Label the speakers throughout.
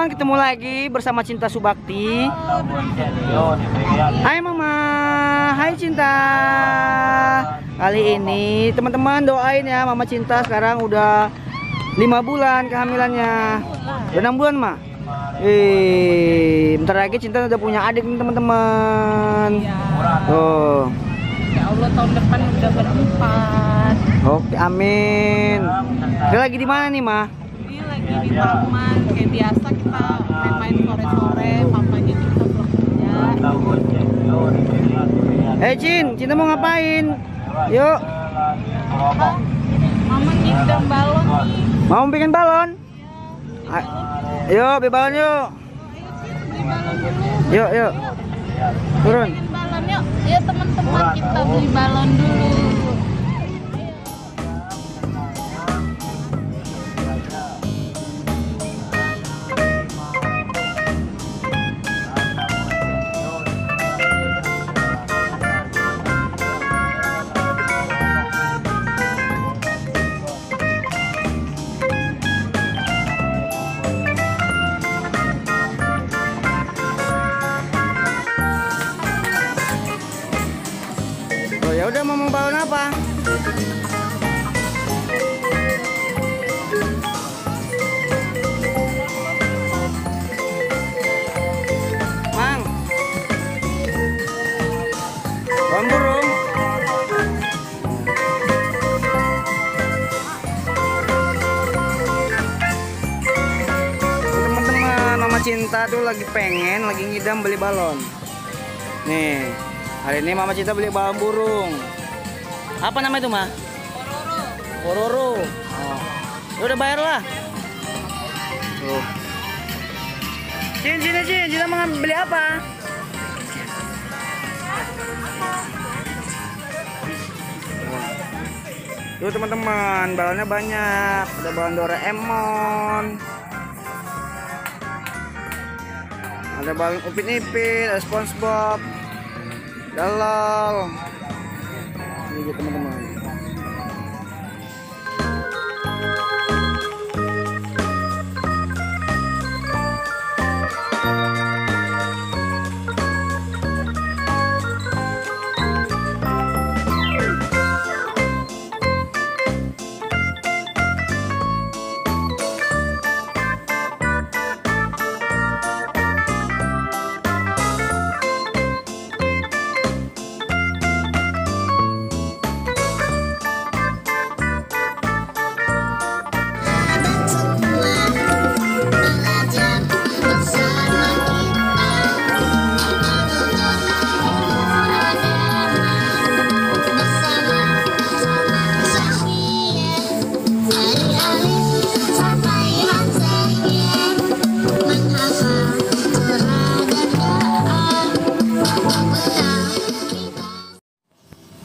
Speaker 1: teman-teman, ketemu lagi bersama Cinta Subakti. Hai Mama, hai Cinta. Kali ini teman-teman doain ya, Mama Cinta sekarang udah 5 bulan kehamilannya. Udah 6 bulan mah. Bentar lagi Cinta udah punya adik nih teman-teman. Tuh.
Speaker 2: Ya Allah, tahun depan udah berempat.
Speaker 1: Oke, amin. Dia lagi di mana nih, Ma?
Speaker 2: Ini lagi di taman, kayak biasa kita main-main sore-sore, papanya Cinta pulang kerja.
Speaker 1: Cinta mau ngapain? Yuk.
Speaker 2: Mama ngidam balon nih.
Speaker 1: Mau bikin balon? Yuk, beli balon yuk.
Speaker 2: Beli balon dulu.
Speaker 1: Yuk. Turun.
Speaker 2: Bikin balon yuk. Ya teman-teman, kita beli balon dulu.
Speaker 1: Ya udah, mau balon apa? Mang. Balon burung. Teman-teman, Mama Cinta tuh lagi ngidam beli balon. Nih. Hari ini Mama Cinta beli balon burung. Apa nama itu, Ma? Pororo. Oh. Ya udah bayar lah. Tuh. Cinta mau beli apa? Tuh teman-teman, balonnya banyak. Ada balon Doraemon. Ada balon Upin Ipin, ada SpongeBob. Galau. Ini teman-teman.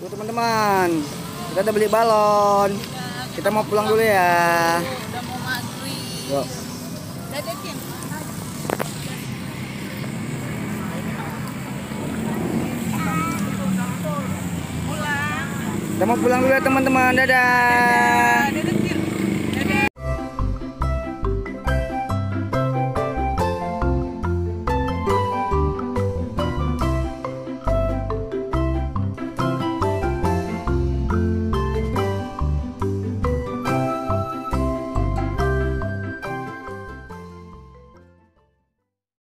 Speaker 1: Teman-teman, kita udah beli balon. Kita mau pulang dulu ya.
Speaker 2: Udah mau maghrib.
Speaker 1: Yuk.
Speaker 2: Dadah, Cin.
Speaker 1: Kita mau pulang dulu ya teman-teman. Dadah.
Speaker 2: Dadah.